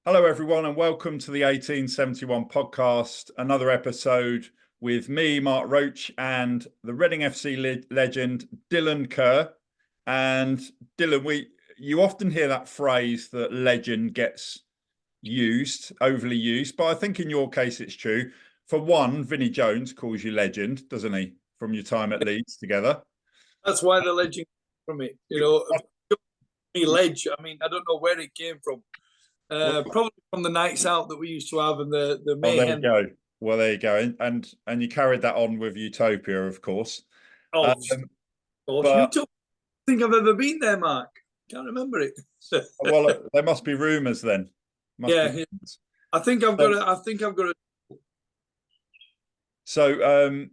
Hello, everyone, and welcome to the 1871 podcast. Another episode with me, Mark Roach, and the Reading FC legend, Dylan Kerr. And Dylan, you often hear that phrase that legend gets overly used, but I think in your case it's true. For one, Vinnie Jones calls you legend, doesn't he, from your time at Leeds together? That's why the legend from it. Ledge. I mean, I don't know where it came from. Probably from the nights out that we used to have and the mayhem. Oh, there you go. Well, there you go. And you carried that on with Utopia, of course. But, Utopia, I think I've ever been there, Mark. Can't remember it. Well, there must be rumours then. I think I've got it. So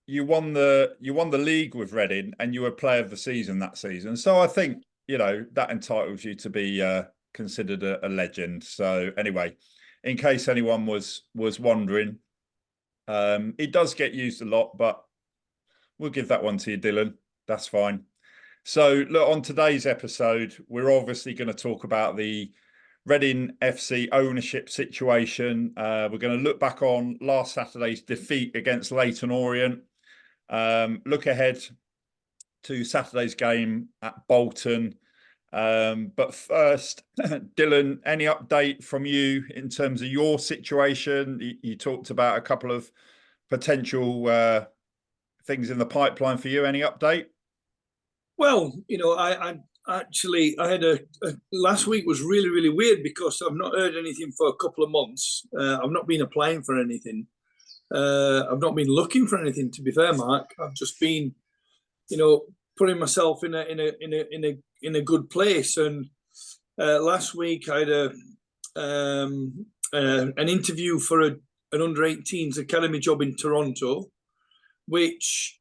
you won the league with Reading, and you were player of the season that season. So I think that entitles you to be considered a legend. So anyway, in case anyone was wondering, it does get used a lot, but we'll give that one to you, Dylan. That's fine. So look, on today's episode, we're obviously going to talk about the Reading FC ownership situation. We're going to look back on last Saturday's defeat against Leyton Orient. Look ahead to Saturday's game at Bolton. But first, Dylan, any update from you in terms of your situation? You talked about a couple of potential things in the pipeline for you. Any update? Well, I had last week was really, really weird because I've not heard anything for a couple of months. I've not been applying for anything. I've not been looking for anything, to be fair, Mark. I've just been, putting myself in a good place. And last week I had an interview for an under-18s academy job in Toronto, which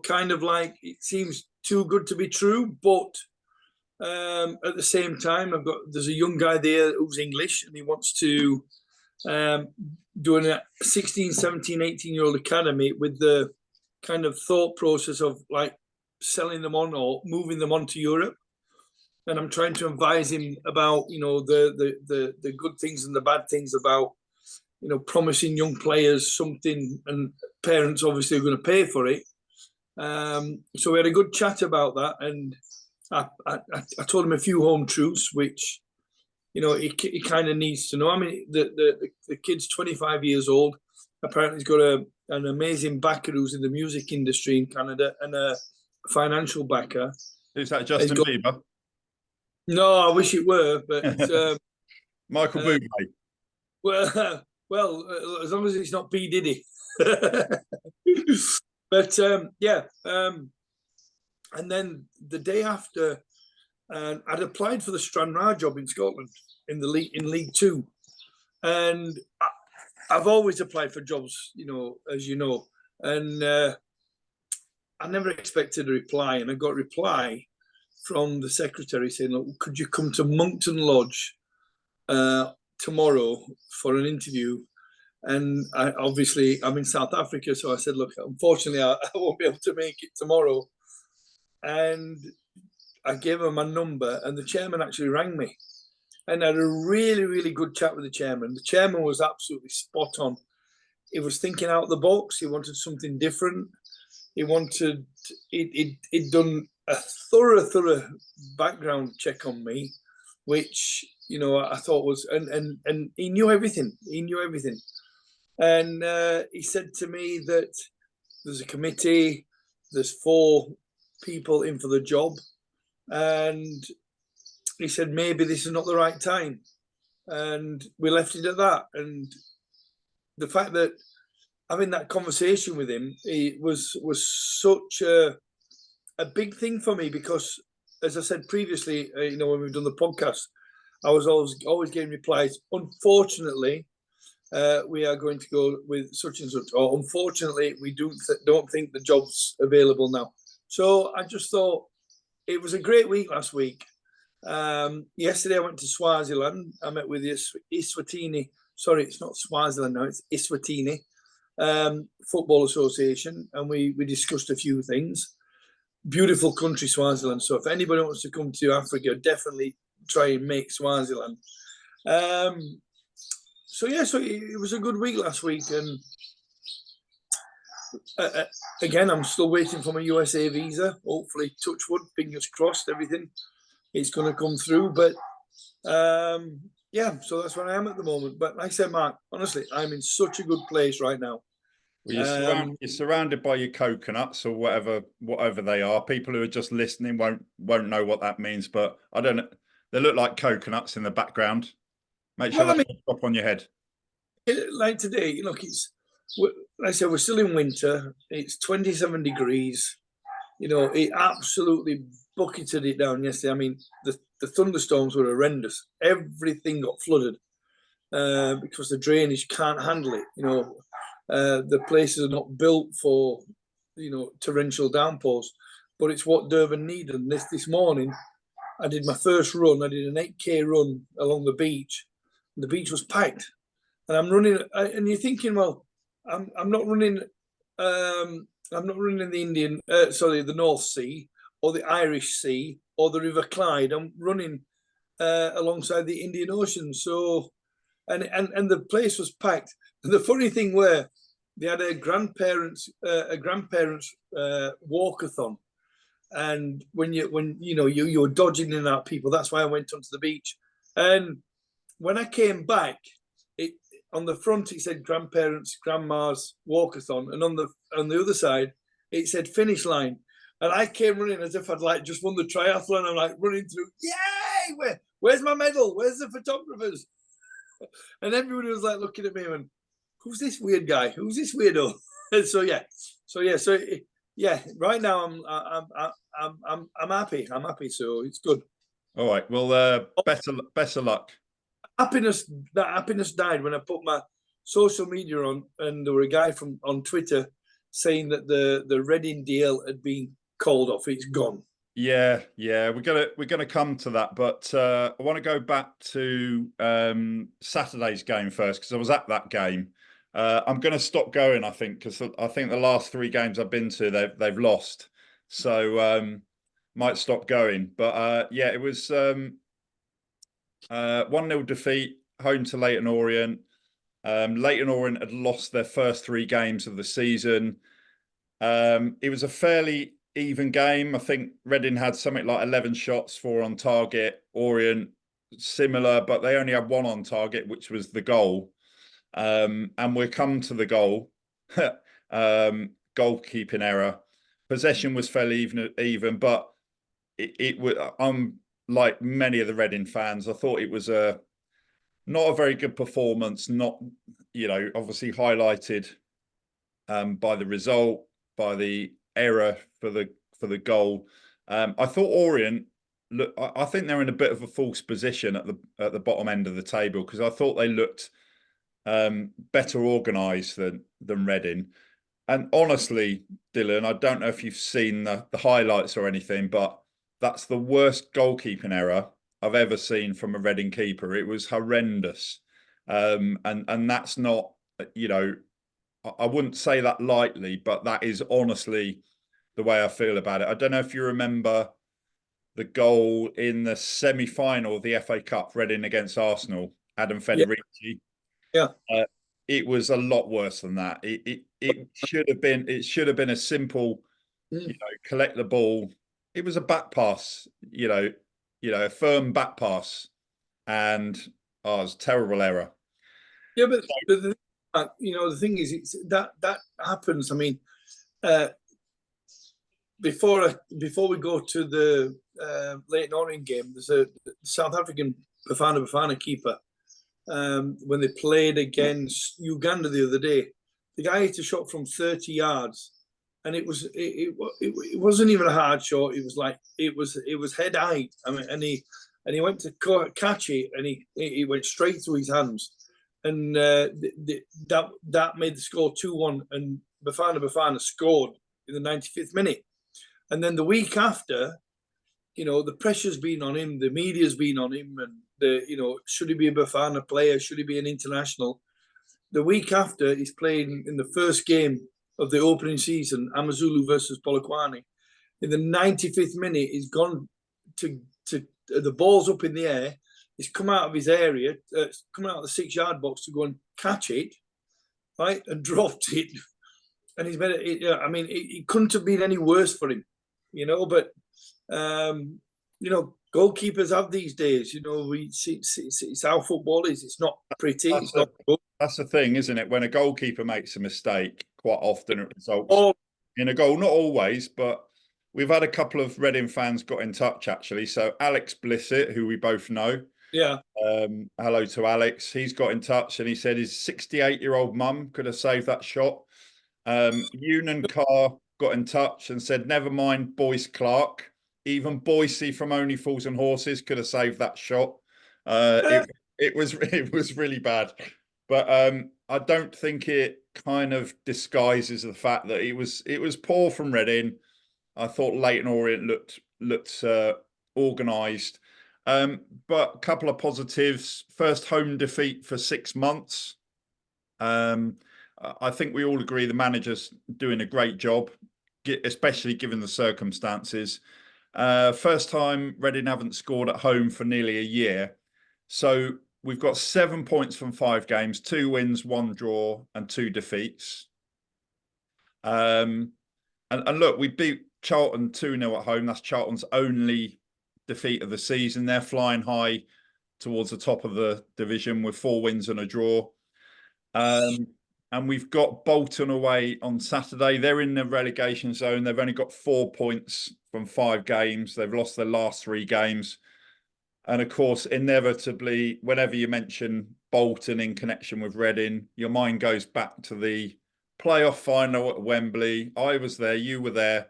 kind of like it seems too good to be true, but at the same time, there's a young guy there who's English and he wants to do a 16, 17, 18-year-old academy with the kind of thought process of like selling them on or moving them on to Europe. And I'm trying to advise him about, the good things and the bad things about, promising young players something, and parents obviously are going to pay for it. So we had a good chat about that, and I told him a few home truths, which he kind of needs to know. I mean, the kid's 25 years old. Apparently, he's got an amazing backer who's in the music industry in Canada and a financial backer. Is that Justin Bieber? No, I wish it were, but Michael Bublé. Well, as long as it's not P. Diddy. But and then the day after, I'd applied for the Stranraer job in Scotland in League Two, and I've always applied for jobs, as you know, and I never expected a reply, and I got a reply from the secretary saying, "Look, could you come to Moncton Lodge tomorrow for an interview?" And I'm in South Africa, so I said, "Look, unfortunately, I won't be able to make it tomorrow." And I gave him my number, and the chairman actually rang me, and I had a really, really good chat with the chairman. The chairman was absolutely spot on. He was thinking out of the box. He wanted something different. He'd done a thorough background check on me, which I thought was, and he knew everything. And he said to me that there's a committee, there's 4 people in for the job, and he said maybe this is not the right time, and we left it at that. And the fact that having that conversation with him, it was such a big thing for me, because as I said previously, when we've done the podcast, I was always getting replies. Unfortunately, we are going to go with such and such, or unfortunately, we don't think the job's available now. So I just thought it was a great week last week. Yesterday I went to Swaziland. I met with Eswatini. Sorry, it's not Swaziland now, it's Eswatini Football Association, and we discussed a few things. Beautiful country, Swaziland. So if anybody wants to come to Africa, definitely try and make Swaziland. So it was a good week last week, and again, I'm still waiting for my USA visa. Hopefully, touch wood, fingers crossed, everything it's going to come through. But yeah, so that's where I am at the moment. But like I said, Mark, honestly, I'm in such a good place right now. Well, you're surrounded by your coconuts or whatever they are. People who are just listening won't know what that means, but I don't know. They look like coconuts in the background. Make sure they don't drop on your head. Like today, look, like I said, we're still in winter. It's 27 degrees. It absolutely bucketed it down yesterday. I mean, the thunderstorms were horrendous. Everything got flooded because the drainage can't handle it. The places are not built for, torrential downpours, but it's what Durban needed. And this morning, I did my first run. I did an 8K run along the beach. The beach was packed, and I'm running. And you're thinking, well, I'm not running. I'm not running the North Sea or the Irish Sea or the River Clyde. I'm running alongside the Indian Ocean. So, and the place was packed. And the funny thing were, they had a grandparents walkathon, and when you're dodging in and out people, that's why I went onto the beach. And when I came back, on the front it said grandparents, grandma's walkathon, and on the other side it said finish line. And I came running as if I'd just won the triathlon. I'm running through, yay! Where's my medal? Where's the photographers? And everybody was looking at me and, who's this weird guy? Who's this weirdo? And so right now I'm happy. I'm happy, so it's good. All right. Well, best of luck. That happiness died when I put my social media on, and there were a guy on Twitter saying that the Reading deal had been called off. It's gone. Yeah. We're gonna come to that, but I want to go back to Saturday's game first because I was at that game. I'm going to stop going, I think, because I think the last 3 games I've been to, they've lost, so might stop going. But yeah, it was 1-0 defeat home to Leyton Orient. Leyton Orient had lost their first 3 games of the season. It was a fairly even game. I think Reading had something like 11 shots, 4 on target. Orient similar, but they only had 1 on target, which was the goal. And we'll come to the goal. Goalkeeping error. Possession was fairly even, but it was. I'm like many of the Reading fans. I thought it was not a very good performance. Not, obviously highlighted by the result, by the error for the goal. I thought Orient. Look, I think they're in a bit of a false position at the bottom end of the table because I thought they looked better organised than Reading. And honestly, Dylan, I don't know if you've seen the highlights or anything, but that's the worst goalkeeping error I've ever seen from a Reading keeper. It was horrendous. And that's not, I wouldn't say that lightly, but that is honestly the way I feel about it. I don't know if you remember the goal in the semi-final of the FA Cup, Reading against Arsenal, Adam Federici. Yeah. It was a lot worse than that. It should have been a simple, collect the ball. It was a back pass, a firm back pass, and it was a terrible error. Yeah, but the thing is, it's that happens. I mean, before we go to the Leyton Orient game, there's a South African Bafana keeper. When they played against Uganda the other day, the guy hit a shot from 30 yards, and it wasn't even a hard shot. It was head high. I mean, and he went to catch it, and he went straight through his hands, and that made the score 2-1, and Bafana scored in the 95th minute, and then the week after, the pressure's been on him, the media's been on him, and should he be a Bafana player? Should he be an international? The week after, he's playing in the first game of the opening season, Amazulu versus Polokwane. In the 95th minute, he's gone to the ball's up in the air. He's come out of his area, come out of the 6-yard box to go and catch it, right, and dropped it. And he's made it. I mean, it couldn't have been any worse for him, But goalkeepers have these days. It's how football is. It's not pretty. It's not good. That's the thing, isn't it? When a goalkeeper makes a mistake, quite often it results in a goal. Not always, but we've had a couple of Reading fans got in touch, actually. So Alex Blissett, who we both know. Yeah. Hello to Alex. He's got in touch and he said his 68-year-old mum could have saved that shot. Nunn Carr got in touch and said, never mind Boyce Clark. Even Boise from Only Fools and Horses could have saved that shot. It was really bad. But I don't think it kind of disguises the fact that it was poor from Reading. I thought Leyton Orient looked organised. But a couple of positives. First home defeat for 6 months. I think we all agree the manager's doing a great job, especially given the circumstances. First time Reading haven't scored at home for nearly a year. So we've got 7 points from 5 games, 2 wins, 1 draw and 2 defeats. And look, we beat Charlton 2-0 at home. That's Charlton's only defeat of the season. They're flying high towards the top of the division with 4 wins and a draw. And we've got Bolton away on Saturday. They're in the relegation zone. They've only got 4 points from 5 games. They've lost their last 3 games. And of course, inevitably, whenever you mention Bolton in connection with Reading, your mind goes back to the playoff final at Wembley. I was there. You were there.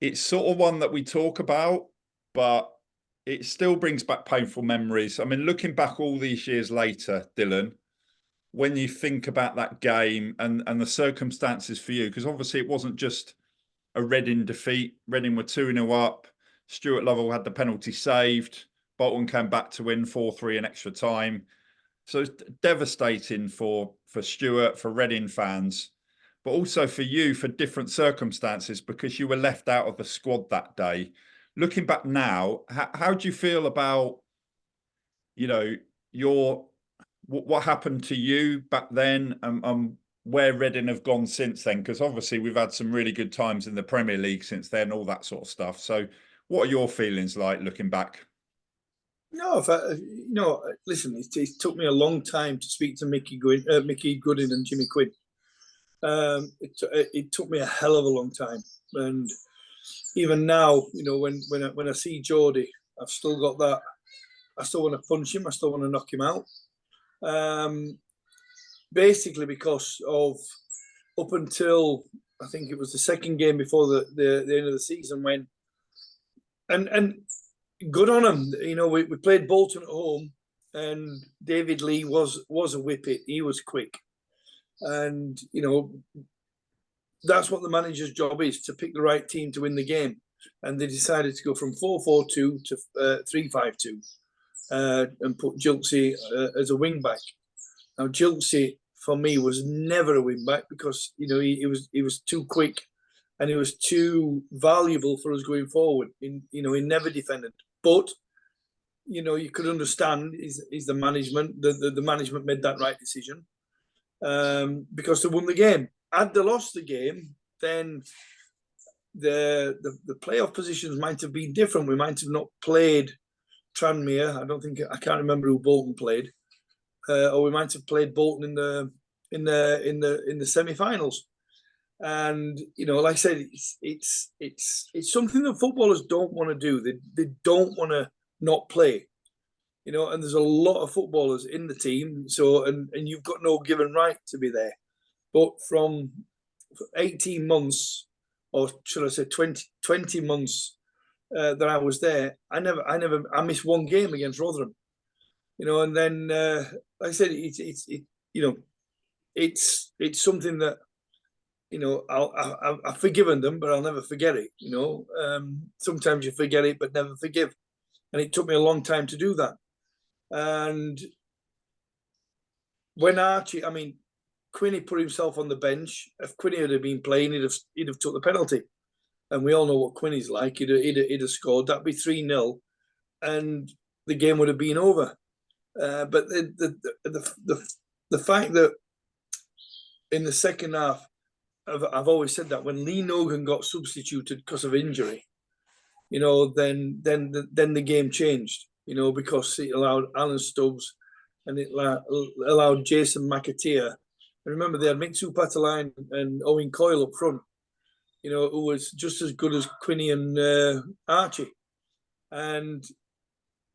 It's sort of one that we talk about, but it still brings back painful memories. I mean, looking back all these years later, Dylan, when you think about that game and the circumstances for you, because obviously it wasn't just a Reading defeat. Reading were 2-0 up. Stuart Lovell had the penalty saved. Bolton came back to win 4-3 in extra time. So it's devastating for Stuart, for Reading fans, but also for you for different circumstances because you were left out of the squad that day. Looking back now, how do you feel about, what happened to you back then and where Reading have gone since then? Because obviously we've had some really good times in the Premier League since then, all that sort of stuff. So what are your feelings like looking back? No, listen, it took me a long time to speak to Mickey Goodin and Jimmy Quinn. It took me a hell of a long time. And even now, when I see Geordie, I've still got that. I still want to punch him. I still want to knock him out. Basically, because of up until I think it was the second game before the end of the season when, and good on him. We played Bolton at home, and David Lee was a whippet. He was quick, and that's what the manager's job is, to pick the right team to win the game. And they decided to go from 4-4-2 to 3-5-2 and put Gilsey as a wing back. Now Gilsey for me was never a wing back because he was too quick and he was too valuable for us going forward. He never defended, but you could understand is the management. The management made that right decision because they won the game. Had they lost the game, then the playoff positions might have been different. We might have not played Tranmere. I can't remember who Bolton played, or we might have played Bolton in the semi-finals. And like I said, it's something that footballers don't want to do. They don't want to not play. And there's a lot of footballers in the team. So and you've got no given right to be there. But from 18 months, or should I say 20 months that I was there, I missed one game against Rotherham. And then like I said, it's something that I've forgiven them, but I'll never forget it. Sometimes you forget it, but never forgive, and it took me a long time to do that. And when Quinn put himself on the bench. If Quinn had been playing, he'd have took the penalty. and we all know what Quinn is like. He'd have scored. That'd be 3-0, and the game would have been over. But the fact that in the second half, I've always said that when Lee Nogan got substituted because of injury, then the game changed. Because it allowed Alan Stubbs and it allowed Jason McAteer. And remember, they had Mixu Pataline and Owen Coyle up front, who was just as good as Quinny and Archie. And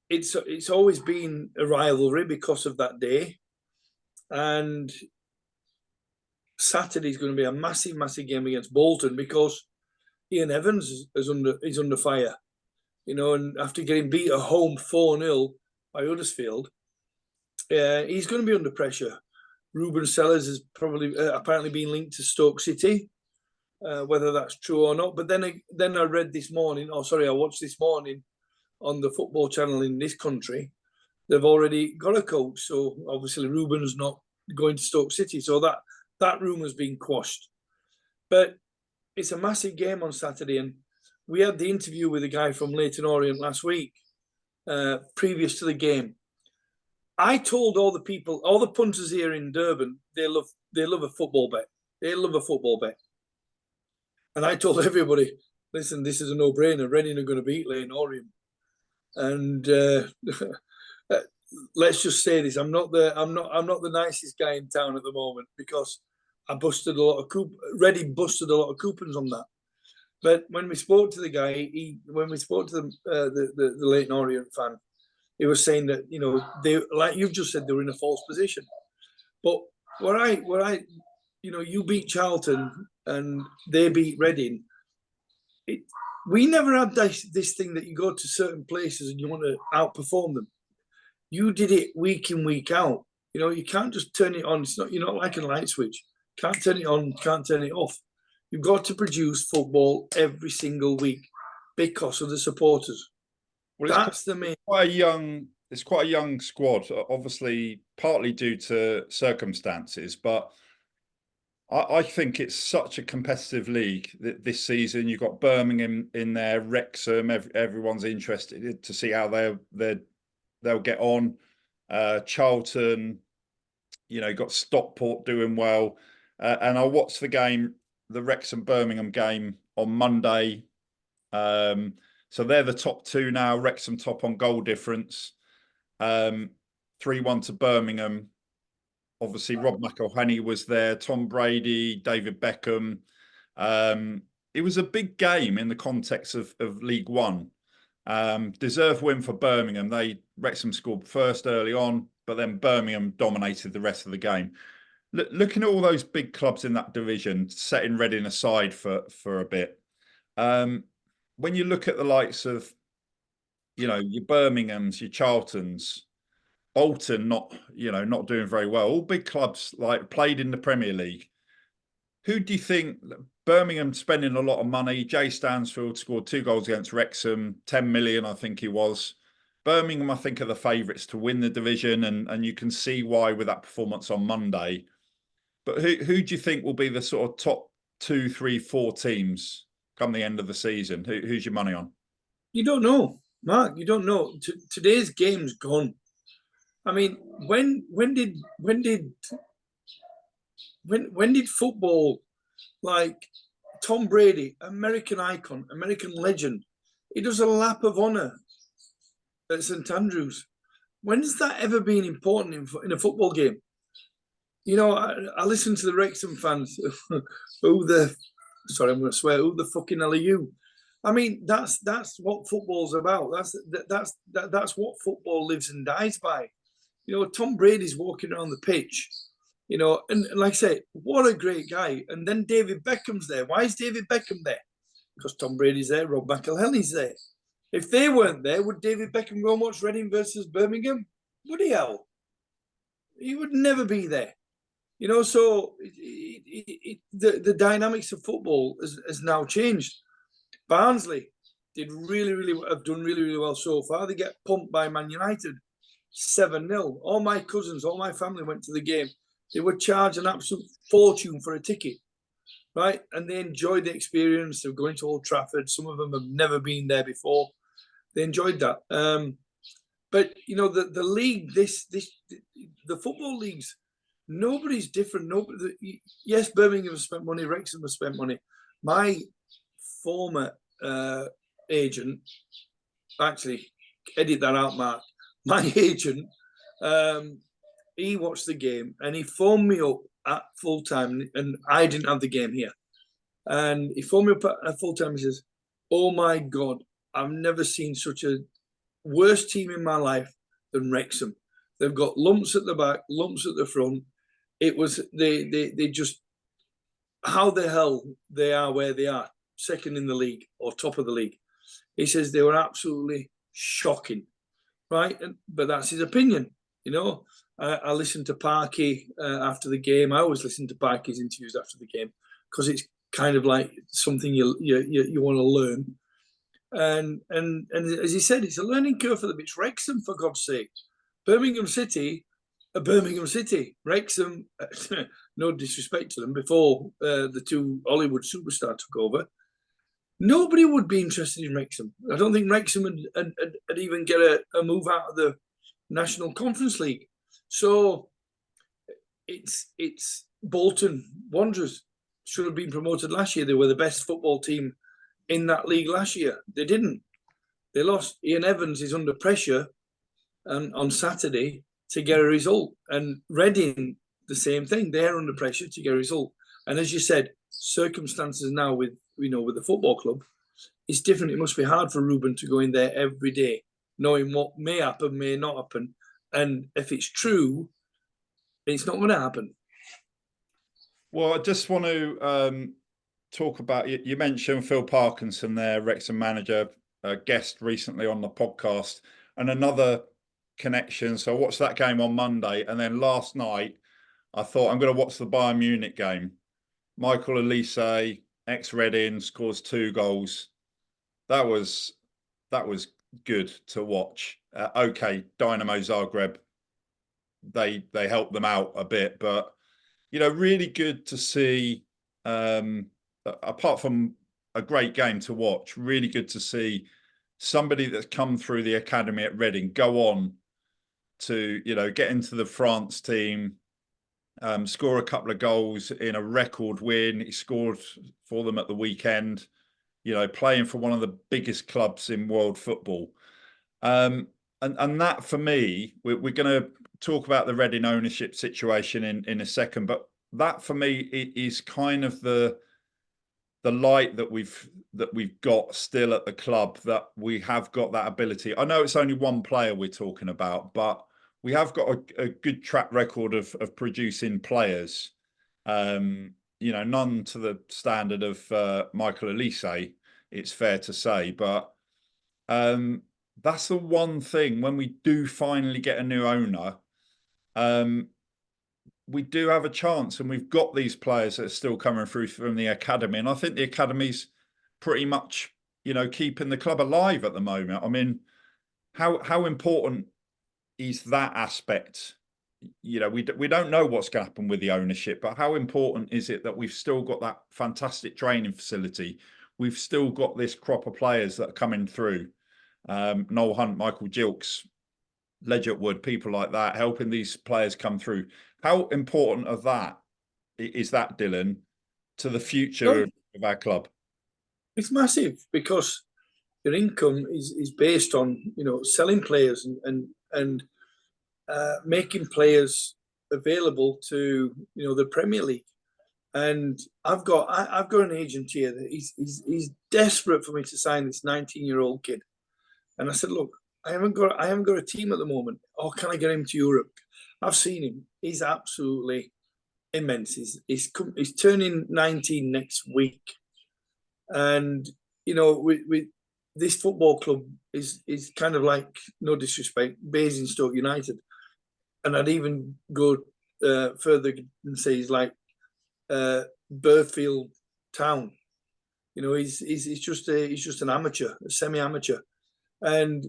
it's always been a rivalry because of that day. And Saturday's going to be a massive, massive game against Bolton because Ian Evans is under fire. And after getting beat at home 4-0 by Huddersfield, he's going to be under pressure. Ruben Sellers has probably apparently been linked to Stoke City, whether that's true or not. But then I read this morning, I watched this morning on the football channel in this country, they've already got a coach. So obviously Ruben's not going to Stoke City. So that rumour's been quashed. But it's a massive game on Saturday, and we had the interview with a guy from Leyton Orient last week, previous to the game. I told all the punters here in Durban, they love a football bet. They love a football bet. And I told everybody, listen, this is a no-brainer. Reading are going to beat Leyton Orient. And let's just say this: I'm not the nicest guy in town at the moment because I busted a lot of Reading busted a lot of coupons on that. But when we spoke to the guy, when we spoke to the Leyton Orient fan, he was saying that they, like you've just said, they were in a false position. But you beat Charlton and they beat Reading. We never had this thing that you go to certain places and you want to outperform them. You did it week in, week out. You can't just turn it on. You're not like a light switch. Can't turn it on, can't turn it off. You've got to produce football every single week because of the supporters. Well, that's the main. It's quite a young squad, obviously partly due to circumstances, but I think it's such a competitive league this season. You've got Birmingham in there, Wrexham. Everyone's interested to see how they'll get on. Charlton, got Stockport doing well, and I watched the Wrexham Birmingham game on Monday. So they're the top two now. Wrexham top on goal difference. 3-1 to Birmingham. Obviously, Rob McElhenney was there, Tom Brady, David Beckham. It was a big game in the context of League One. Deserved win for Birmingham. Wrexham scored first early on, but then Birmingham dominated the rest of the game. Looking at all those big clubs in that division, setting Reading aside for a bit, when you look at the likes of, your Birminghams, your Charltons, Bolton not doing very well. All big clubs played in the Premier League. Who do you think? Birmingham spending a lot of money. Jay Stansfield scored 2 goals against Wrexham, 10 million, I think he was. Birmingham, I think, are the favourites to win the division, and you can see why with that performance on Monday. But who do you think will be the sort of top 2, 3, 4 teams come the end of the season? Who's your money on? You don't know, Mark. You don't know. Today's game's gone. I mean, when did football, like Tom Brady, American icon, American legend, he does a lap of honour at St Andrews? When has that ever been important in a football game? I listen to the Wrexham fans. I'm going to swear. Who the fucking hell are you? I mean, that's what football's about. That's what football lives and dies by. Tom Brady's walking around the pitch, and like I say, what a great guy. And then David Beckham's there. Why is David Beckham there? Because Tom Brady's there, Rob McElhenney's there. If they weren't there, would David Beckham go and watch Reading versus Birmingham? Would he hell? He would never be there. So the dynamics of football has now changed. Barnsley have done really, really well so far. They get pumped by Man United 7-0. All my cousins, all my family went to the game. They were charged an absolute fortune for a ticket. right? And they enjoyed the experience of going to Old Trafford. Some of them have never been there before. They enjoyed that. But the league, the football leagues, nobody's different. Nobody. Yes, Birmingham has spent money. Wrexham has spent money. My former agent, actually, edit that out, Mark. My agent, he watched the game and he phoned me up at full time, and I didn't have the game here. And he phoned me up at full time. He says, "Oh my God, I've never seen such a worst team in my life than Wrexham. They've got lumps at the back, lumps at the front. It was they just how the hell they are where they are, second in the league or top of the league." He says they were absolutely shocking, right? But that's his opinion. I listened to Parky after the game. I always listen to Parky's interviews after the game because it's kind of like something you want to learn. And as he said, it's a learning curve for them. It's Wrexham, for God's sake. Birmingham City. Wrexham, no disrespect to them, before the two Hollywood superstars took over, nobody would be interested in Wrexham. I don't think Wrexham would even get a move out of the National Conference League. So it's Bolton Wanderers should have been promoted last year. They were the best football team in that league last year. They didn't. They lost. Ian Evans is under pressure on Saturday to get a result. And Reading, the same thing. They're under pressure to get a result. And as you said, circumstances now with the football club, it's different. It must be hard for Ruben to go in there every day, knowing what may happen, may not happen. And if it's true, it's not going to happen. Well, I just want to talk about, you mentioned Phil Parkinson there, Wrexham manager, guest recently on the podcast, and another connection. So I watched that game on Monday, and then last night I thought I'm going to watch the Bayern Munich game. Michael Olise, ex-Reading, scores 2 goals. That was good to watch. Okay, Dynamo Zagreb, they helped them out a bit, but really good to see. Apart from a great game to watch, really good to see somebody that's come through the academy at Reading go on to get into the France team, score a couple of goals in a record win. He scored for them at the weekend, playing for one of the biggest clubs in world football. And that, for me, we're going to talk about the Reading ownership situation in a second, but that for me is kind of the light that we've got still at the club, that we have got that ability. I know it's only one player we're talking about, but we have got a good track record of producing players. None to the standard of Michael Olise, it's fair to say, but that's the one thing when we do finally get a new owner. We do have a chance, and we've got these players that are still coming through from the academy. And I think the academy's pretty much, keeping the club alive at the moment. I mean, how important is that aspect? We don't know what's going to happen with the ownership, but how important is it that we've still got that fantastic training facility? We've still got this crop of players that are coming through. Noel Hunt, Michael Gilks, Ledgett Wood, people like that, helping these players come through. How important is that, Dylan, to the future of our club? It's massive, because your income is based on selling players and making players available to the Premier League. And I've got an agent here that he's desperate for me to sign this 19-year-old kid. And I said, look, I haven't got a team at the moment. Oh, can I get him to Europe? I've seen him. He's absolutely immense. He's turning 19 next week, and with this football club is kind of like, no disrespect, Basingstoke United, and I'd even go further and say he's like Burfield Town. He's just an amateur, a semi-amateur, and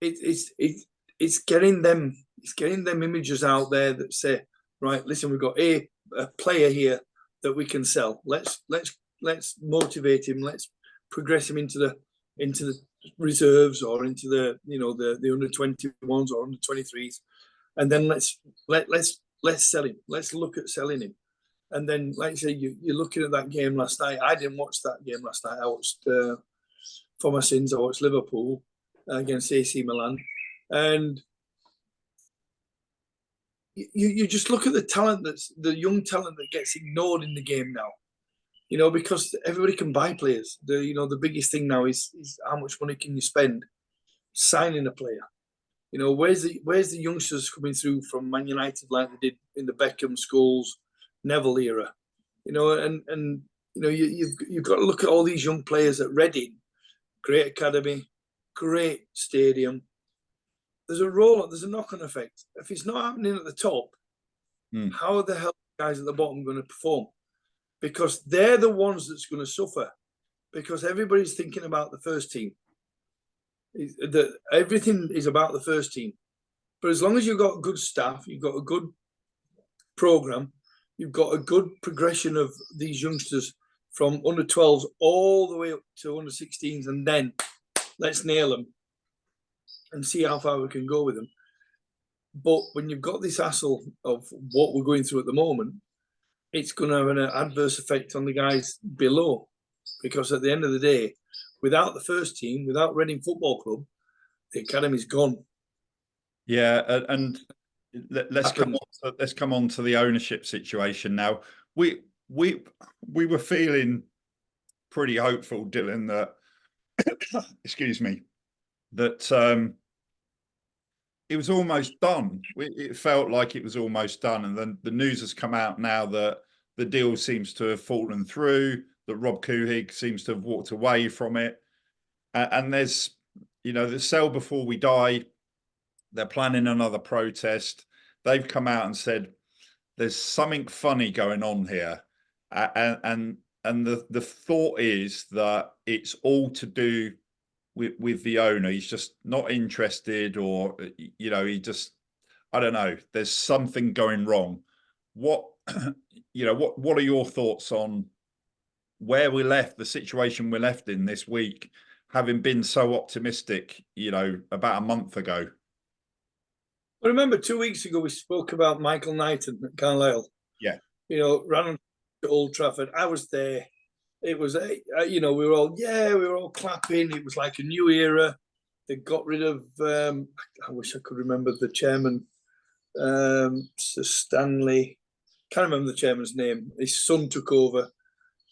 it's getting them images out there that say, right, listen, we've got a player here that we can sell. Let's motivate him. Let's progress him into the reserves or into the under 21s or under 23s, and then let's sell him. Let's look at selling him. And then, like I say, you're looking at that game last night. I didn't watch that game last night. I watched, for my sins, I watched Liverpool against AC Milan. And you just look at the talent the young talent that gets ignored in the game now. Because everybody can buy players. The biggest thing now is how much money can you spend signing a player. Where's the youngsters coming through from Man United like they did in the Beckham, Scholes, Neville era, and you've got to look at all these young players at Reading, great academy, great stadium. There's a knock-on effect. If it's not happening at the top, how the hell are the guys at the bottom going to perform? Because they're the ones that's going to suffer. Because everybody's thinking about the first team. Everything is about the first team. But as long as you've got good staff, you've got a good program, you've got a good progression of these youngsters from under 12s all the way up to under 16s, and then let's nail them and see how far we can go with them. But when you've got this hassle of what we're going through at the moment, it's going to have an adverse effect on the guys below. Because at the end of the day, without the first team, without Reading Football Club, the academy's gone. Yeah, and let's come on to the ownership situation now. We were feeling pretty hopeful, Dylan, that excuse me, that it was almost done. It felt like it was almost done, and then the news has come out now that the deal seems to have fallen through. That Rob Couhig seems to have walked away from it, and there's the sell before we die. They're planning another protest. They've come out and said there's something funny going on here, and the thought is that it's all to do with the owner. He's just not interested, or he just, I don't know. There's something going wrong. What what are your thoughts on where we left, the situation we're left in this week, having been so optimistic, about a month ago? I remember 2 weeks ago we spoke about Michael Knighton at Carlisle. Yeah. Ran to Old Trafford. I was there. It was, we were all clapping. It was like a new era. They got rid of, I wish I could remember the chairman, Sir Stanley. Can't remember the chairman's name. His son took over.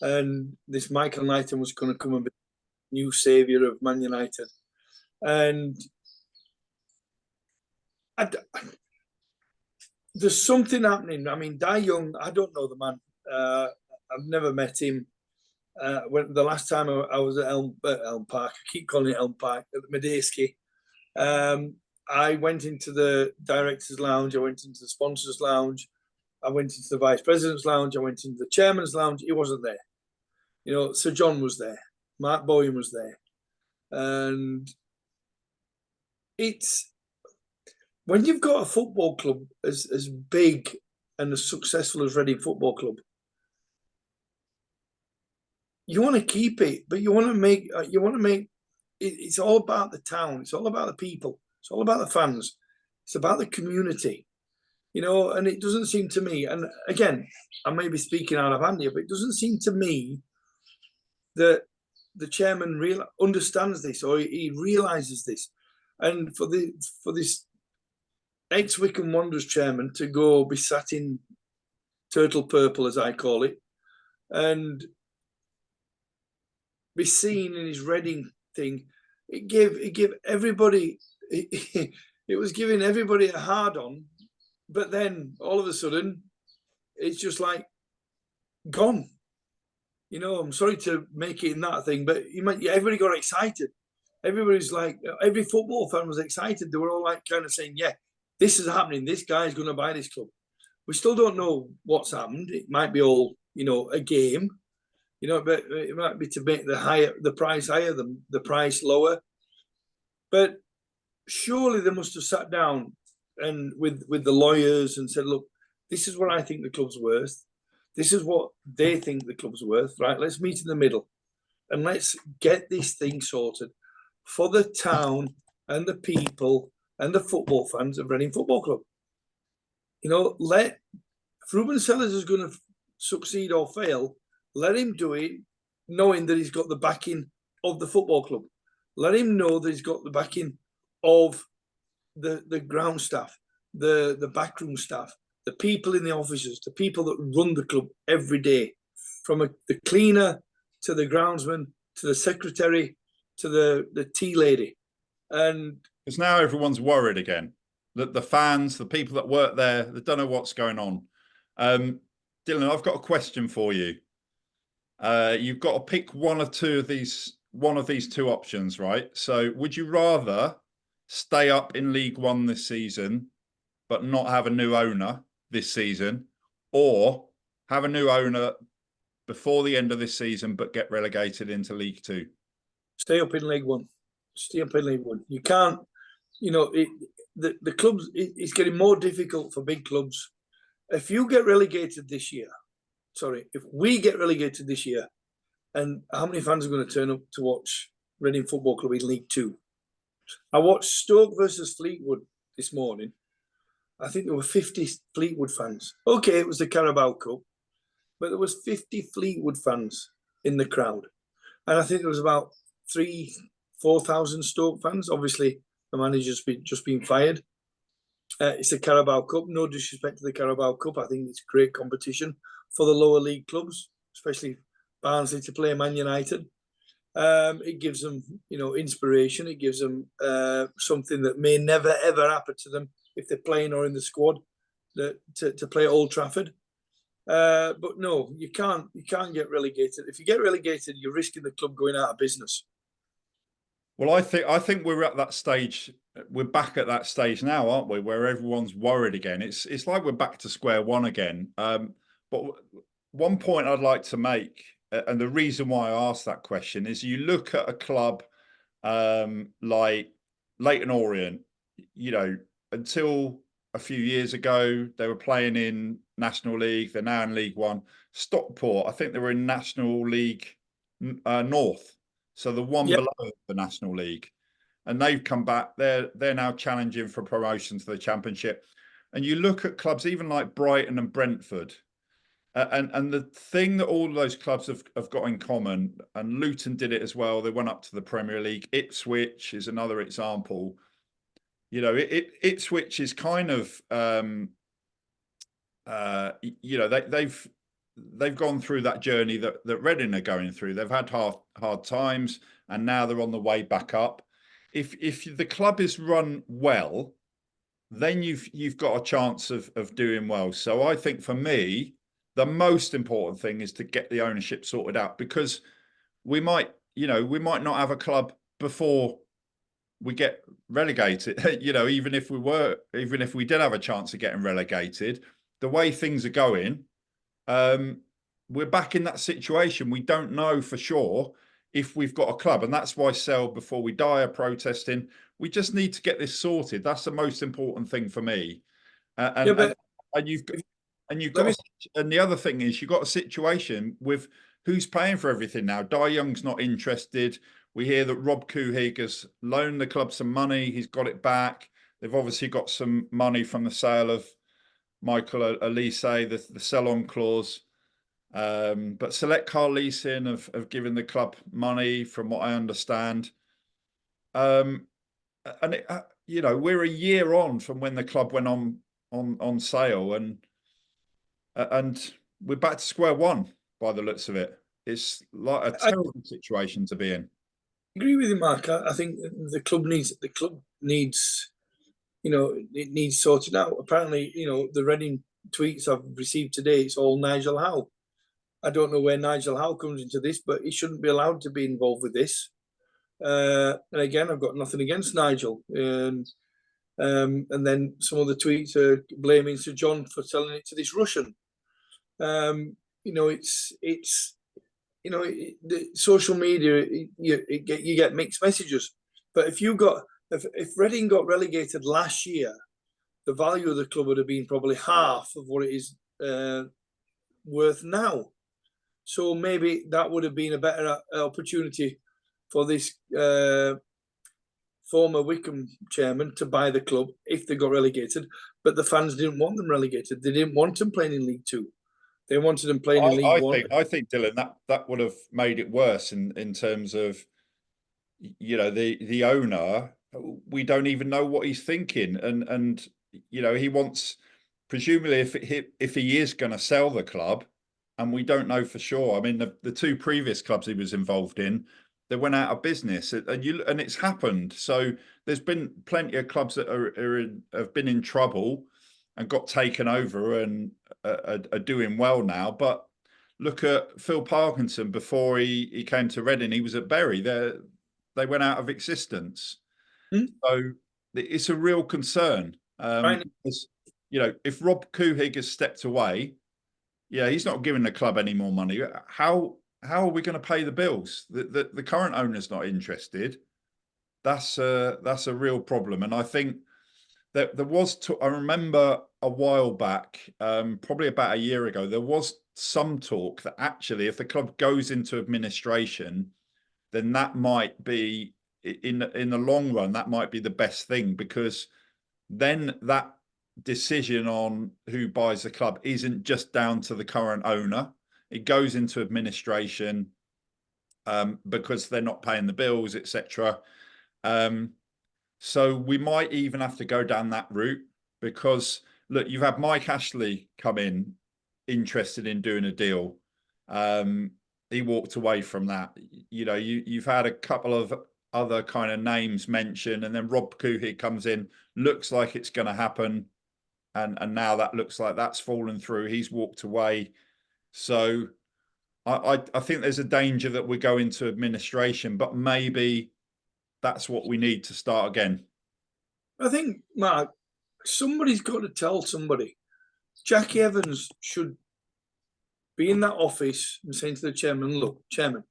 And this Michael Knighton was going to come and be the new saviour of Man United. And there's something happening. I mean, Dai Young, I don't know the man. I've never met him. When the last time I was at Elm Park, I keep calling it Elm Park, at the Medeski, I went into the director's lounge, I went into the sponsor's lounge, I went into the vice president's lounge, I went into the chairman's lounge. He wasn't there. Sir John was there. Mark Bowen was there. And it's, when you've got a football club as big and as successful as Reading Football Club, you want to keep it, but you want to make it's all about the town. It's all about the people. It's all about the fans. It's about the community, and it doesn't seem to me, and again, I may be speaking out of hand here, but it doesn't seem to me that the chairman understands this, or he realizes this. And for this ex-Wycombe Wanderers chairman to go be sat in turtle purple, as I call it, and be seen in his Reading thing, it gave everybody, it was giving everybody a hard on, but then all of a sudden it's just like gone. I'm sorry to make it in that thing, but everybody got excited. Everybody's like, every football fan was excited. They were all like kind of saying, yeah, this is happening. This guy's going to buy this club. We still don't know what's happened. It might be all, a game. But it might be to make the price higher, the price lower. But surely they must have sat down and with the lawyers and said, look, this is what I think the club's worth. This is what they think the club's worth, right? Let's meet in the middle and let's get this thing sorted for the town and the people and the football fans of Reading Football Club. You know, if Ruben Sellers is going to succeed or fail, let him do it knowing that he's got the backing of the football club. Let him know that he's got the backing of the ground staff, the backroom staff, the people in the offices, the people that run the club every day, from the cleaner to the groundsman to the secretary to the tea lady. And because now everyone's worried again. The fans, the people that work there, they don't know what's going on. Dylan, I've got a question for you. You've got to pick one of these two options, right? So would you rather stay up in League One this season, but not have a new owner this season, or have a new owner before the end of this season, but get relegated into League Two? Stay up in League One. Stay up in League One. You can't, you know, the clubs, it's getting more difficult for big clubs. If you get relegated this year, if we get relegated this year, and how many fans are going to turn up to watch Reading Football Club in League Two? I watched Stoke versus Fleetwood this morning. I think there were 50 Fleetwood fans. Okay, it was the Carabao Cup, but there was 50 Fleetwood fans in the crowd. And I think there was about 4,000 Stoke fans. Obviously, the manager's just been fired. It's the Carabao Cup. No disrespect to the Carabao Cup. I think it's great competition for the lower league clubs, especially Barnsley to play Man United. It gives them, you know, inspiration. It gives them something that may never ever happen to them if they're playing or in the squad to play at Old Trafford. But no, you can't get relegated. If you get relegated, you're risking the club going out of business. Well, I think we're at that stage. We're back at that stage now, aren't we? Where everyone's worried again. It's like we're back to square one again. But one point I'd like to make, and the reason why I asked that question, is you look at a club like Leyton Orient. You know, until a few years ago, they were playing in National League. They're now in League One. Stockport, I think they were in National League North. So the one below the National League, and they've come back. They're now challenging for promotion to the Championship. And you look at clubs even like Brighton and Brentford, and the thing that all of those clubs have got in common, and Luton did it as well. They went up to the Premier League. Ipswich is another example. You know, Ipswich is kind of, you know, they've gone through that journey that Reading are going through. They've had hard times, and now they're on the way back up. If the club is run well, then you've got a chance of doing well. So I think for me, the most important thing is to get the ownership sorted out, because we might not have a club before we get relegated. You know, even if we did have a chance of getting relegated, the way things are going, we're back in that situation. We don't know for sure if we've got a club, and that's why Sell Before We Die are protesting. We just need to get this sorted. That's the most important thing for me. And the other thing is, you've got a situation with who's paying for everything now. Dai Young's not interested. We hear that Rob Couhig has loaned the club some money. He's got it back. They've obviously got some money from the sale of Michael Elise, the sell-on clause. But Select Car Leasing have given the club money, from what I understand. And you know, we're a year on from when the club went on sale, and we're back to square one by the looks of it. It's like a terrible situation to be in. I agree with you, Mark. I think the club needs, you know, it needs sorted out. Apparently, you know, the Reading tweets I've received today, it's all Nigel Howe. I don't know where Nigel Howe comes into this, but he shouldn't be allowed to be involved with this. And again, I've got nothing against Nigel. And then some of the tweets are blaming Sir John for selling it to this Russian. You know, it's you know, the social media, you get mixed messages. But if Reading got relegated last year, the value of the club would have been probably half of what it is worth now. So maybe that would have been a better opportunity for this former Wycombe chairman to buy the club if they got relegated. But the fans didn't want them relegated. They didn't want them playing in League Two. They wanted them playing in League One. I think, Dylan, that would have made it worse in terms of, the owner. We don't even know what he's thinking, and he wants, presumably, if he is going to sell the club, and we don't know for sure. I mean, the two previous clubs he was involved in, they went out of business, and it's happened. So there's been plenty of clubs that have been in trouble and got taken over and are doing well now. But look at Phil Parkinson before he came to Reading. He was at Bury. They went out of existence. So it's a real concern. Right. Because, if Rob Couhig has stepped away, he's not giving the club any more money. How are we going to pay the bills? The current owner's not interested. That's a real problem. And I think that there was, I remember a while back, probably about a year ago, there was some talk that actually if the club goes into administration, then that might be, in the long run, that might be the best thing, because then that decision on who buys the club isn't just down to the current owner. It goes into administration because they're not paying the bills, etc. So we might even have to go down that route, because look, you've had Mike Ashley come in interested in doing a deal. He walked away from that. You've had a couple of other kind of names mentioned, and then Rob Couhig comes in, looks like it's going to happen, and now that looks like that's fallen through. He's walked away. So I think there's a danger that we go into administration, but maybe that's what we need to start again. I think, Mark, somebody's got to tell somebody. Jackie Evans should be in that office and saying to the chairman, look, chairman,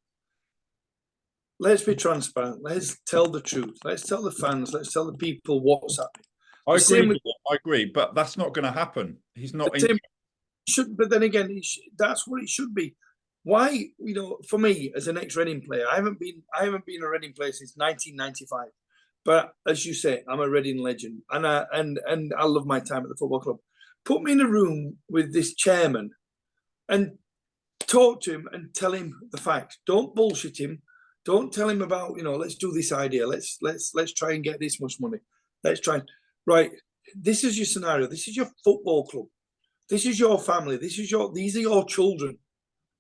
let's be transparent. Let's tell the truth. Let's tell the fans. Let's tell the people what's happening. I agree, but that's not going to happen. He's not. But then again, that's what it should be. Why, for me as an ex-Reading player, I haven't been a Reading player since 1995. But as you say, I'm a Reading legend, and I love my time at the football club. Put me in a room with this chairman, and talk to him and tell him the facts. Don't bullshit him. Don't tell him about let's do this idea. Let's try and get this much money. Let's try. Right, this is your scenario. This is your football club. This is your family. These are your children.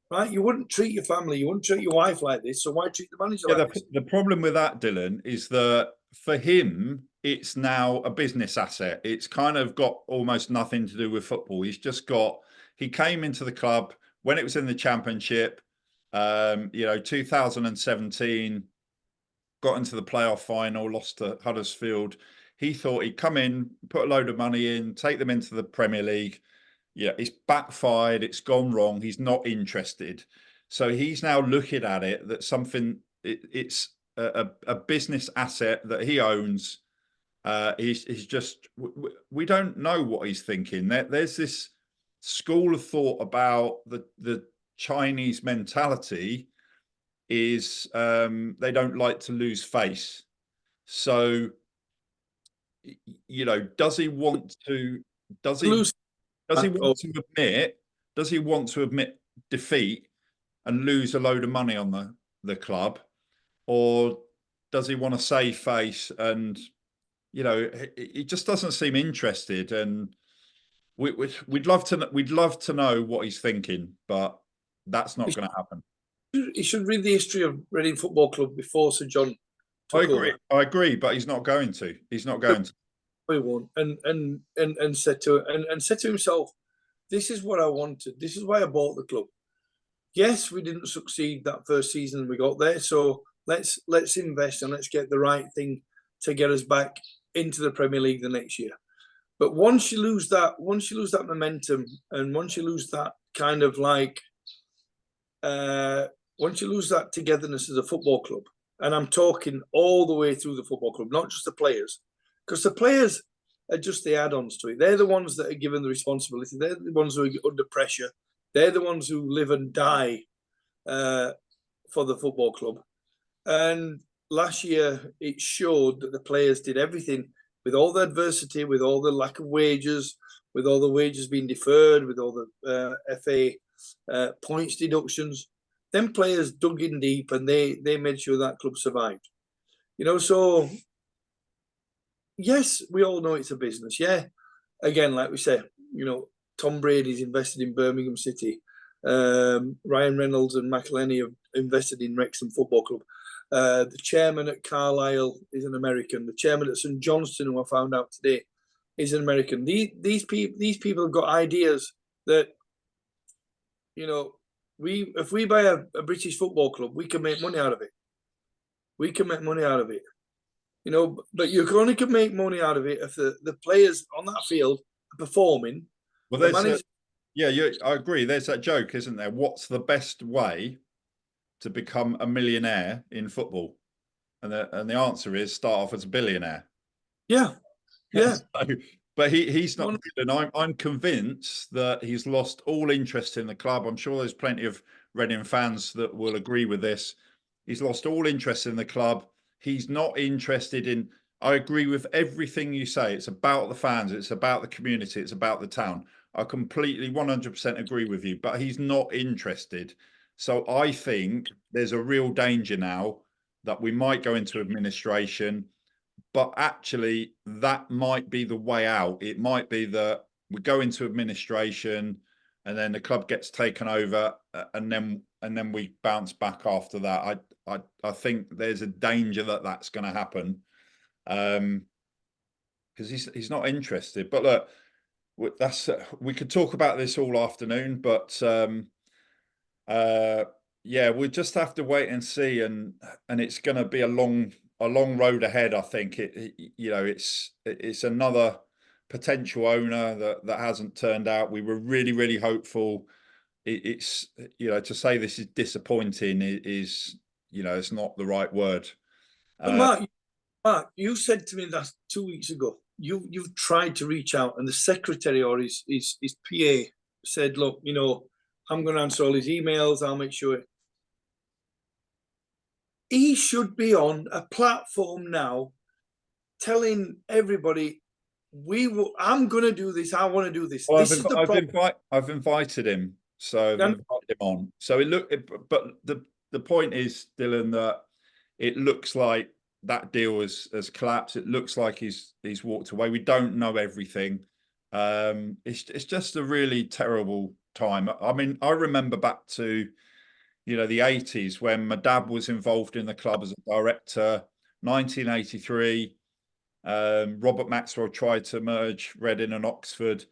Right? You wouldn't treat your family, you wouldn't treat your wife like this. So why treat the manager like this? The problem with that, Dylan, is that for him, it's now a business asset. It's kind of got almost nothing to do with football. He came into the club when it was in the Championship, 2017, got into the playoff final, lost to Huddersfield. He thought he'd come in, put a load of money in, take them into the Premier League. It's backfired. It's gone wrong. He's not interested. So he's now looking at it that it's a business asset that he owns. He's just, we don't know what he's thinking. There's this school of thought about the Chinese mentality is they don't like to lose face. So, does he want to admit defeat and lose a load of money on the club, or does he want to save face? And he just doesn't seem interested. And we'd love to know what he's thinking, but that's not going to happen. He should read the history of Reading Football Club before Sir John took over. I agree, but he's not going to. He won't. And said to himself, this is what I wanted. This is why I bought the club. Yes, we didn't succeed that first season we got there. So let's invest and let's get the right thing to get us back into the Premier League the next year. But once you lose that momentum, and once you lose that kind of once you lose that togetherness as a football club, and I'm talking all the way through the football club, not just the players, because the players are just the add-ons to it. They're the ones that are given the responsibility. They're the ones who are under pressure. They're the ones who live and die for the football club. And last year, it showed that the players did everything with all the adversity, with all the lack of wages, with all the wages being deferred, with all the FA points deductions. Them players dug in deep and they made sure that club survived. So yes, we all know it's a business. Yeah. Again, like we say, Tom Brady's invested in Birmingham City. Ryan Reynolds and McElhenney have invested in Wrexham Football Club. The chairman at Carlisle is an American. The chairman at St Johnstone, who I found out today, is an American. These people have got ideas that, if we buy a British football club, we can make money out of it. We can make money out of it. But you only can make money out of it if the players on that field are performing. Well, I agree. There's that joke, isn't there? What's the best way to become a millionaire in football? And the answer is start off as a billionaire. Yeah. Yeah. But he's not good, and I'm convinced that he's lost all interest in the club. I'm sure there's plenty of Reading fans that will agree with this. He's lost all interest in the club. He's not interested in. I agree with everything you say. It's about the fans. It's about the community. It's about the town. I completely 100% agree with you, but he's not interested. So I think there's a real danger now that we might go into administration, but actually that might be the way out. It might be that we go into administration and then the club gets taken over and then we bounce back after that. I think there's a danger that that's going to happen because he's not interested. But look, we could talk about this all afternoon, but yeah, we'll just have to wait and see, and it's going to be a long road ahead. I think it's another potential owner that hasn't turned out. We were really hopeful. It's to say this is disappointing is it's not the right word. But Mark, you said to me that 2 weeks ago. You've tried to reach out, and the secretary or his PA said, "Look, I'm going to answer all his emails. I'll make sure." He should be on a platform now, telling everybody, "I'm going to do this. I want to do this." Well, this is the problem. I've invited him, so I've invited him on. So but the point is, Dylan, that it looks like that deal has collapsed. It looks like he's walked away. We don't know everything. It's just a really terrible time. I mean, I remember back to the 80s when my dad was involved in the club as a director. 1983, Robert Maxwell tried to merge Reading and Oxford,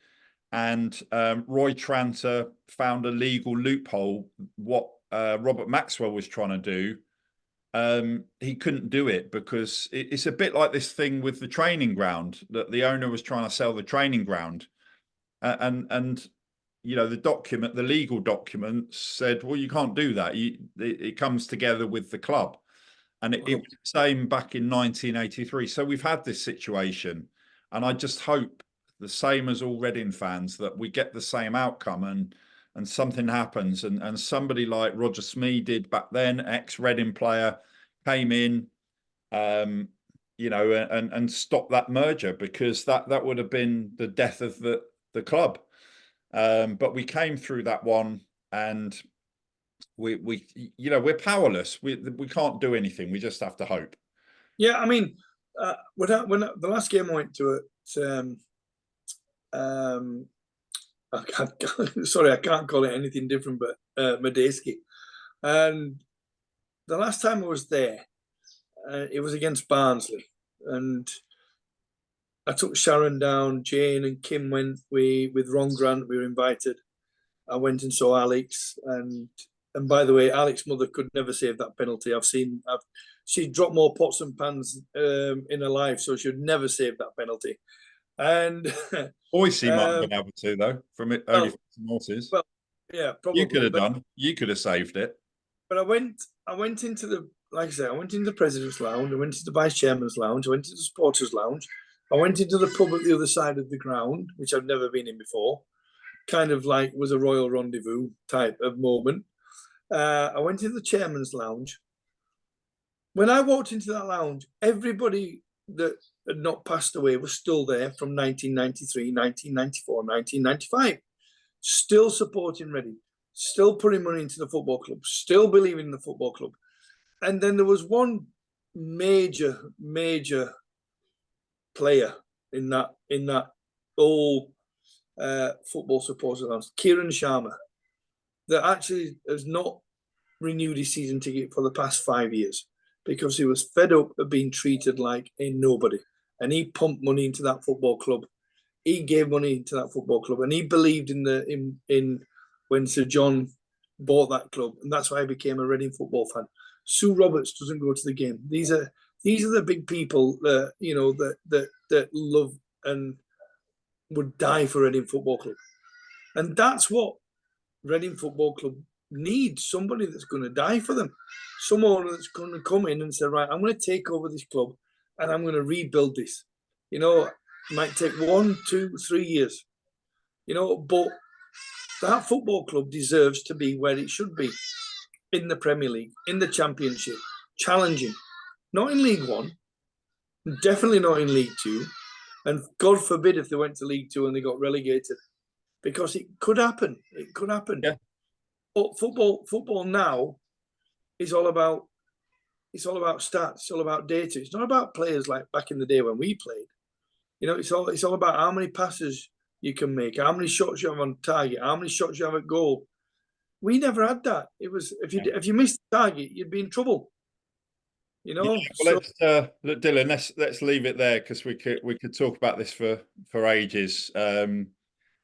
and Roy Tranter found a legal loophole. What Robert Maxwell was trying to do, he couldn't do it because it's a bit like this thing with the training ground, that the owner was trying to sell the training ground, and the legal documents said, well, you can't do that. It comes together with the club, and it was the same back in 1983. So we've had this situation, and I just hope the same as all Reading fans that we get the same outcome and something happens, and somebody like Roger Smee did back then, ex-Reading player, came in, and stopped that merger, because that would have been the death of the club. But we came through that one, and we're powerless. We can't do anything. We just have to hope. Yeah, I mean, when the last game I went to it, I can't call it anything different but Medeski. And the last time I was there, it was against Barnsley, and I took Sharon down. Jane and Kim went. With Ron Grant, we were invited. I went and saw Alex, and by the way, Alex's mother could never save that penalty. She dropped more pots and pans in her life, so she would never save that penalty. And Boise might have been able to, though, from it only from horses. Well, yeah, probably. You could have done. You could have saved it. But I went into the, like I said, I went into the president's lounge. I went into the vice chairman's lounge. I went into the supporters' lounge. I went into the pub at the other side of the ground, which I've never been in before. kind of like was a royal rendezvous type of moment. I went into the chairman's lounge. When I walked into that lounge, everybody that had not passed away was still there from 1993, 1994, 1995, still supporting Reading, still putting money into the football club, still believing in the football club. And then there was one major player in that whole football supporters lounge, Kieran Sharma, that actually has not renewed his season ticket for the past 5 years because he was fed up of being treated like a nobody. And he pumped money into that football club. He gave money to that football club, and he believed in when Sir John bought that club, and that's why I became a Reading football fan. Sue Roberts doesn't go to the game. These are the big people that that love and would die for Reading Football Club, and that's what Reading Football Club needs. Somebody that's going to die for them, someone that's going to come in and say, right, I'm going to take over this club and I'm going to rebuild this. It might take 1, 2, 3 years, but that football club deserves to be where it should be, in the Premier League, in the Championship, challenging, not in League One, definitely not in League Two, and God forbid if they went to League Two and they got relegated, because it could happen. It could happen. Yeah. But football now is all about stats. It's all about data. It's not about players like back in the day when we played. It's all about how many passes you can make, how many shots you have on target, how many shots you have at goal. We never had that. It was if you missed the target, you'd be in trouble. Yeah, well, let's look, Dylan. Let's leave it there because we could talk about this for ages.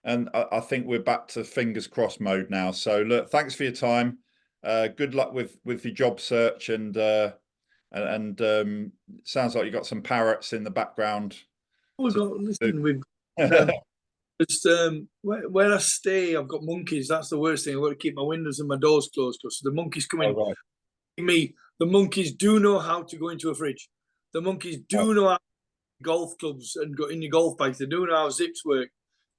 And I think we're back to fingers crossed mode now. So look, thanks for your time. Good luck with your job search, and sounds like you got some parrots in the background. Listen, just where I stay, I've got monkeys. That's the worst thing. I've got to keep my windows and my doors closed because the monkeys come in. Oh, right. The monkeys do know how to go into a fridge. The monkeys do know how golf clubs and go in your golf bags. They do know how zips work.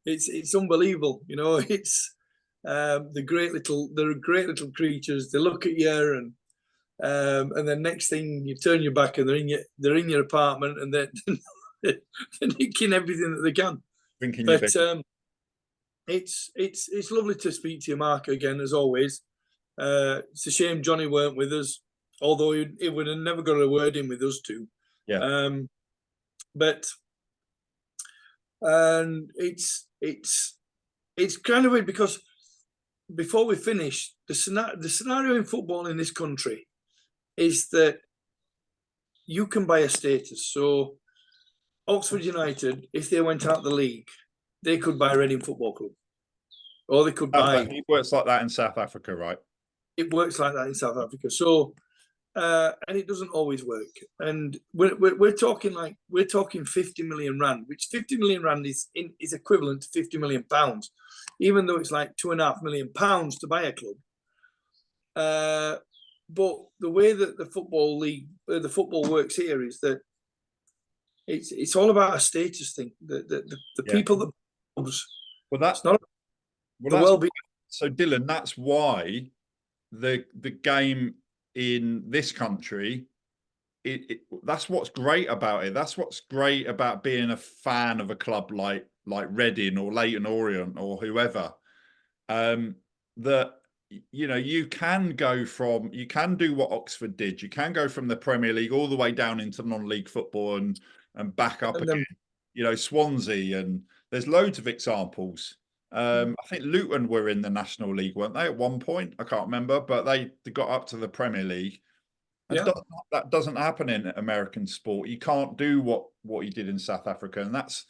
It's unbelievable. It's they're great little creatures. They look at you and then next thing you turn your back and they're in your apartment and they're nicking everything that they can. But it's lovely to speak to you, Mark, again as always. It's a shame Johnny weren't with us, although he would have never got a word in with us two. Yeah. But it's kind of weird because before we finish, the scenario in football in this country is that you can buy a status. So Oxford United, if they went out the league, they could buy Reading Football Club, or they could buy. It works like that in South Africa, right? It works like that in South Africa. So, and it doesn't always work. And we're talking 50 million rand, which 50 million rand is equivalent to 50 million pounds, even though it's like £2.5 million to buy a club. But the way that the football works here is that it's all about a status thing. The people that well, that's not the well-being. So Dylan, that's why the game in this country, that's what's great about it. That's what's great about being a fan of a club like Reading or Leyton Orient or whoever. That you can do what Oxford did. You can go from the Premier League all the way down into non-league football and back up again. Swansea, and there's loads of examples. I think Luton were in the National League, weren't they, at one point? I can't remember, but they got up to the Premier League. And that doesn't happen in American sport. You can't do what you did in South Africa, and that's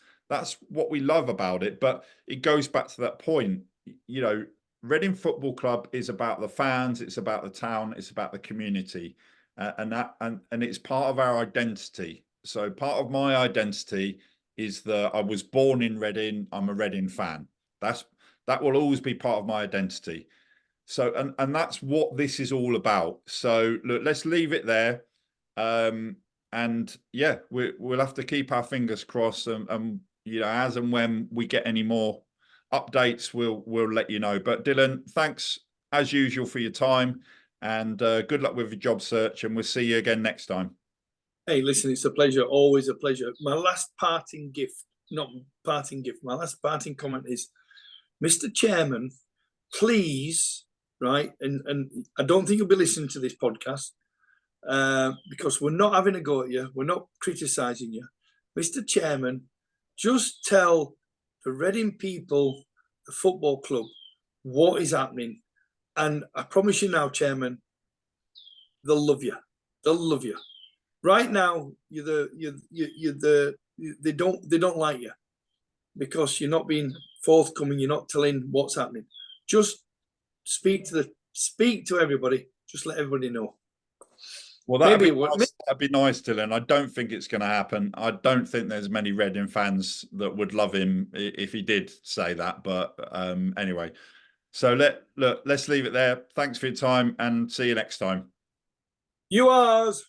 what we love about it. But it goes back to that point. Reading Football Club is about the fans, it's about the town, it's about the community, and it's part of our identity. So part of my identity is that I was born in Reading. I'm a Reading fan. That will always be part of my identity. So and that's what this is all about. So look, let's leave it there. And yeah, we'll have to keep our fingers crossed, and as and when we get any more updates, we'll let you know. But Dylan, thanks as usual for your time, and good luck with your job search, and we'll see you again next time. Hey, listen, it's a pleasure, always a pleasure. My last parting gift, not parting gift, my last parting comment is, Mr. Chairman, please, right, and I don't think you'll be listening to this podcast because we're not having a go at you, we're not criticising you. Mr. Chairman, just tell the Reading people, the football club, what is happening. And I promise you now, Chairman, they'll love you. They'll love you. Right now, they don't like you because you're not being forthcoming. You're not telling what's happening. Just speak to everybody. Just let everybody know. Well, that'd be nice, Dylan. I don't think it's going to happen. I don't think there's many Reading fans that would love him if he did say that. But anyway, so let's leave it there. Thanks for your time, and see you next time. You ours.